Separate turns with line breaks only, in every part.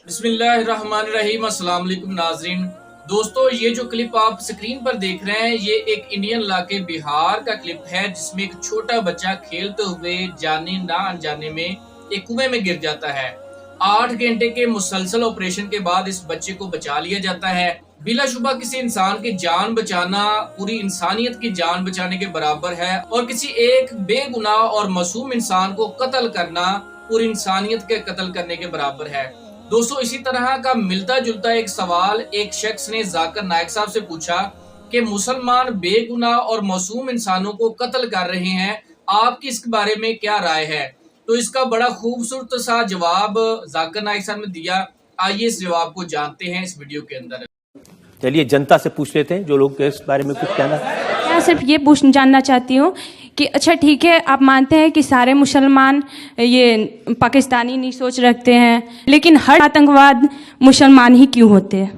बिस्मिल्लाहिर्रहमानिर्रहीम। अस्सलाम वालेकुम नाजरीन। दोस्तों, ये जो क्लिप आप स्क्रीन पर देख रहे हैं ये एक इंडियन इलाके बिहार का क्लिप है जिसमें एक छोटा बच्चा खेलते हुए जाने ना अनजाने में एक कुएं में गिर जाता है। 8 घंटे के मुसलसल ऑपरेशन के बाद इस बच्चे को बचा लिया जाता है। बिलाशुबा किसी इंसान की जान बचाना पूरी इंसानियत की जान बचाने के बराबर है और किसी एक बेगुनाह और मासूम इंसान को कत्ल करना पूरी इंसानियत के कत्ल करने के बराबर है। दोस्तों, इसी तरह का मिलता जुलता एक सवाल एक शख्स ने जाकिर नाइक साहब से पूछा कि मुसलमान बेगुनाह और मासूम इंसानों को कत्ल कर रहे हैं, आपकी इसके बारे में क्या राय है। तो इसका बड़ा खूबसूरत सा जवाब जाकिर नाइक साहब ने दिया। आइए इस जवाब को जानते हैं इस वीडियो के अंदर।
चलिए जनता से पूछ लेते हैं जो लोग इस बारे में कुछ कहना।
मैं सिर्फ ये जानना चाहती हूँ कि अच्छा ठीक है, आप मानते हैं कि सारे मुसलमान ये पाकिस्तानी नहीं सोच रखते हैं, लेकिन हर आतंकवाद मुसलमान ही क्यों होते हैं?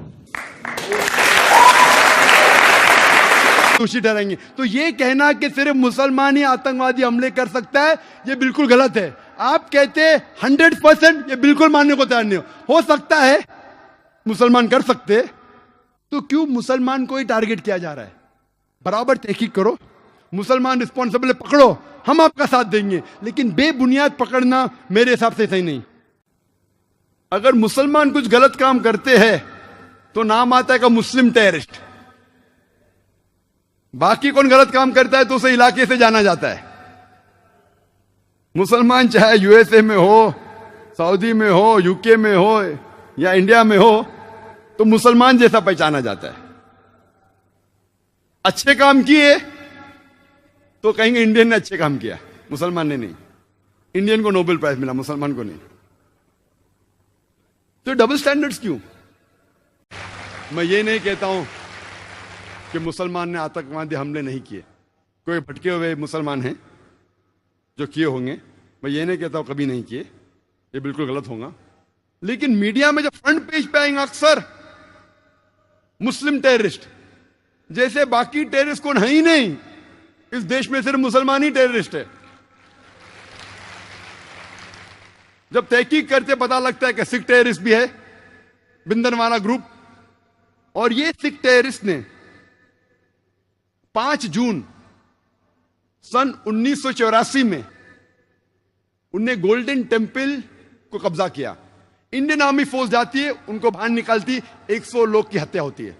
दोषी ठहरेंगे। तो ये कहना कि सिर्फ मुसलमान ही आतंकवादी हमले कर सकता है, ये बिल्कुल गलत है। आप कहते 100%, ये बिल्कुल मानने को तैयार नहीं हो सकता है मुसलमान कर सकते, तो क्यों मुसलमान को ही टारगेट किया जा रहा है? बराबर तहकीक करो, मुसलमान रिस्पॉन्सिबल पकड़ो, हम आपका साथ देंगे, लेकिन बेबुनियाद पकड़ना मेरे हिसाब से सही नहीं। अगर मुसलमान कुछ गलत काम करते हैं तो नाम आता है का मुस्लिम टेररिस्ट। बाकी कौन गलत काम करता है तो उसे इलाके से जाना जाता है। मुसलमान चाहे यूएसए में हो, सऊदी में हो, यूके में हो या इंडिया में हो, तो मुसलमान जैसा पहचाना जाता है। अच्छे काम किए तो कहेंगे इंडियन ने अच्छे काम किया, मुसलमान ने नहीं। इंडियन को नोबेल प्राइज मिला, मुसलमान को नहीं। तो डबल स्टैंडर्ड्स क्यों? मैं ये नहीं कहता हूं कि मुसलमान ने आतंकवादी हमले नहीं किए। कोई भटके हुए मुसलमान हैं जो किए होंगे, मैं ये नहीं कहता हूं कभी नहीं किए, ये बिल्कुल गलत होगा। लेकिन मीडिया में जब फ्रंट पेज पे आएंगे अक्सर मुस्लिम टेररिस्ट, जैसे बाकी टेररिस्ट कौन है ही नहीं, इस देश में सिर्फ मुसलमान ही टेररिस्ट है। जब तहकीक करते पता लगता है कि सिख टेररिस्ट भी है, बिंदरवाला ग्रुप। और ये सिख टेररिस्ट ने 5 जून सन 1984 में उनने गोल्डन टेम्पल को कब्जा किया। इंडियन आर्मी फोर्स जाती है, उनको बाहर निकालती, 100 लोग की हत्या होती है।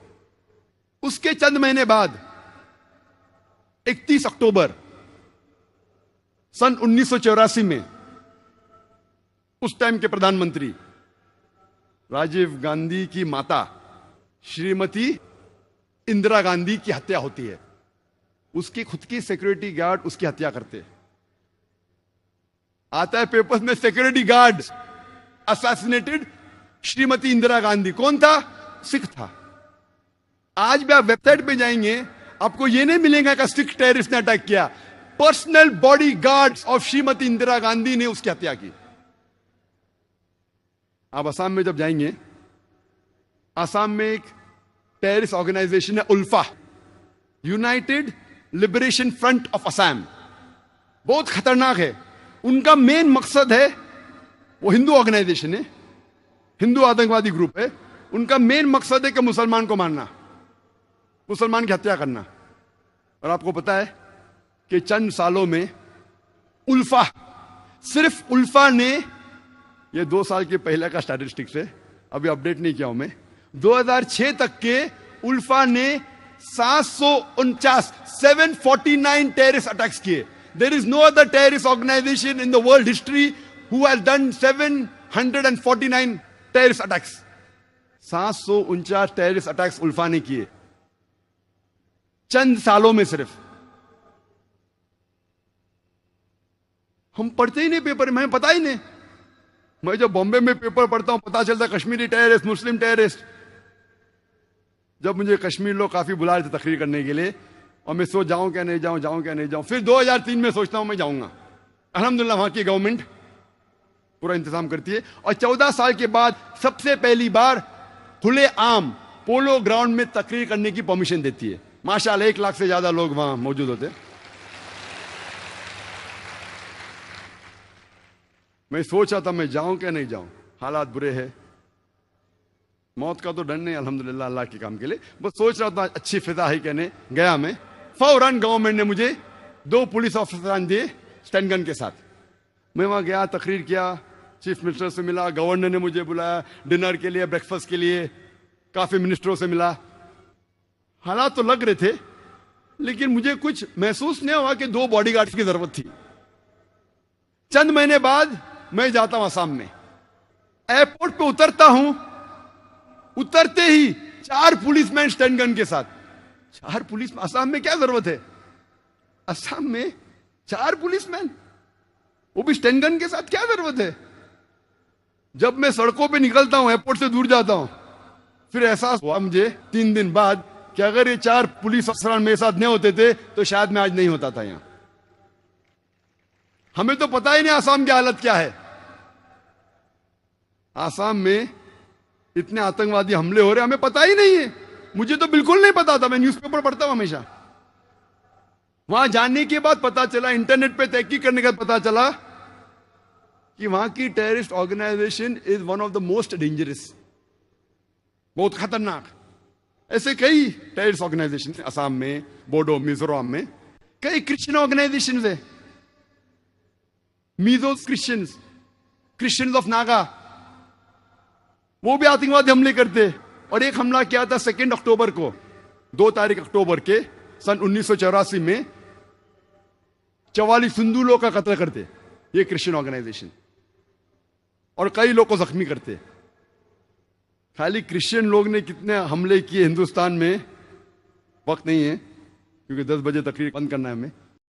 उसके चंद महीने बाद 31 अक्टूबर सन 1984 में उस टाइम के प्रधानमंत्री राजीव गांधी की माता श्रीमती इंदिरा गांधी की हत्या होती है। उसकी खुद की सिक्योरिटी गार्ड उसकी हत्या करते। आता है पेपर्स में security guard assassinated Shrimati Indira Gandhi. कौन था? सिख था। आज भी आप वेबसाइट पे जाएंगे, आपको यह नहीं मिलेगा कि सिख टेररिस्ट ने अटैक किया। Personal body guards of Shrimati Indira Gandhi ने उसकी हत्या की। आप असम में जब जाएंगे, असम में एक टेररिस्ट ऑर्गेनाइजेशन है ULFA, united liberation front of Assam. बहुत खतरनाक है। उनका मेन मकसद है, वो हिंदू ऑर्गेनाइजेशन है, हिंदू आतंकवादी ग्रुप है। उनका मेन मकसद है कि मुसलमान को मारना, मुसलमान की हत्या करना। और आपको पता है कि चंद सालों में उल्फा, सिर्फ उल्फा ने, ये 2 साल के पहले का स्टैटिस्टिक्स है, अभी अपडेट नहीं किया हूं मैं, 2006 तक के उल्फा ने 749 टेररिस्ट अटैक्स किए। There is no other terrorist organization in the world history who has done 749 terrorist attacks. 749 terrorist attacks ULFA ने किए चंद सालों में सिर्फ। हम पढ़ते ही नहीं पेपर में, हमें पता ही नहीं। मैं जब बॉम्बे में पेपर पढ़ता हूं पता चलता कश्मीरी टेररिस्ट, मुस्लिम टेररिस्ट। जब मुझे कश्मीर लोग काफी बुला रहे थे तकरीर करने के लिए, और मैं सोच जाऊं क्या नहीं जाऊं, जाऊं क्या नहीं जाऊं। फिर 2003 में सोचता हूं मैं जाऊंगा। अल्हम्दुलिल्लाह वहां की गवर्नमेंट पूरा इंतजाम करती है। और 14 साल के बाद सबसे पहली बार खुले आम पोलो ग्राउंड में तकरीर करने की परमिशन देती है। माशाअल्लाह 1 लाख से ज्यादा लोग वहां मौजूद होते। मैं सोचा था मैं जाऊं क्या नहीं जाऊं, हालात बुरे हैं। मौत का तो डर नहीं, अल्हम्दुलिल्लाह अल्लाह के काम के लिए। बस सोच रहा था अच्छी फिजा है कहने गया मैं, फौरन गवर्नमेंट ने मुझे 2 पुलिस ऑफिसर दिए स्टैंड गन के साथ। मैं वहां गया, तकरीर किया, चीफ मिनिस्टर से मिला, गवर्नर ने मुझे बुलाया डिनर के लिए, ब्रेकफास्ट के लिए, काफी मिनिस्टरों से मिला। हालात तो लग रहे थे, लेकिन मुझे कुछ महसूस नहीं हुआ कि 2 बॉडीगार्ड्स की जरूरत थी। चंद महीने बाद मैं जाता हूं आसाम में, एयरपोर्ट पे उतरता हूं, उतरते ही 4 पुलिसमैन स्टैंड गन के साथ। 4 पुलिस, आसाम में क्या जरूरत है? आसाम में 4 पुलिसमैन, वो भी स्टैंड गन के साथ, क्या जरूरत है? जब मैं सड़कों पे निकलता हूं, एयरपोर्ट से दूर जाता हूं, फिर एहसास हुआ मुझे 3 दिन बाद कि अगर ये 4 पुलिस अफसर मेरे साथ नहीं होते थे तो शायद मैं आज नहीं होता था यहां। हमें तो पता ही नहीं आसाम की हालत क्या है। आसाम में इतने आतंकवादी हमले हो रहे, हमें पता ही नहीं है। मुझे तो बिल्कुल नहीं पता था, मैं न्यूज़पेपर पढ़ता हूं हमेशा। वहां जाने के बाद पता चला, इंटरनेट पे तहकीक करने के बाद पता चला कि वहां की terrorist organization is one of the most dangerous, बहुत खतरनाक। ऐसे कई टेररिस्ट ऑर्गेनाइजेशन असम में, बोडो, मिजोरम में कई क्रिश्चियन ऑर्गेनाइजेशन है, मीजो क्रिश्चियंस ऑफ नागा, वो भी आतंकवादी हमले करते। और एक हमला किया था 2 अक्टूबर को, 2 तारीख अक्टूबर के सन 1984 में 44 हिंदू लोग का कत्ल करते ये क्रिश्चियन ऑर्गेनाइजेशन, और कई लोग को जख्मी करते। खाली क्रिश्चियन लोग ने कितने हमले किए हिंदुस्तान में वक्त नहीं है, क्योंकि 10 बजे तकरीर बंद करना है हमें।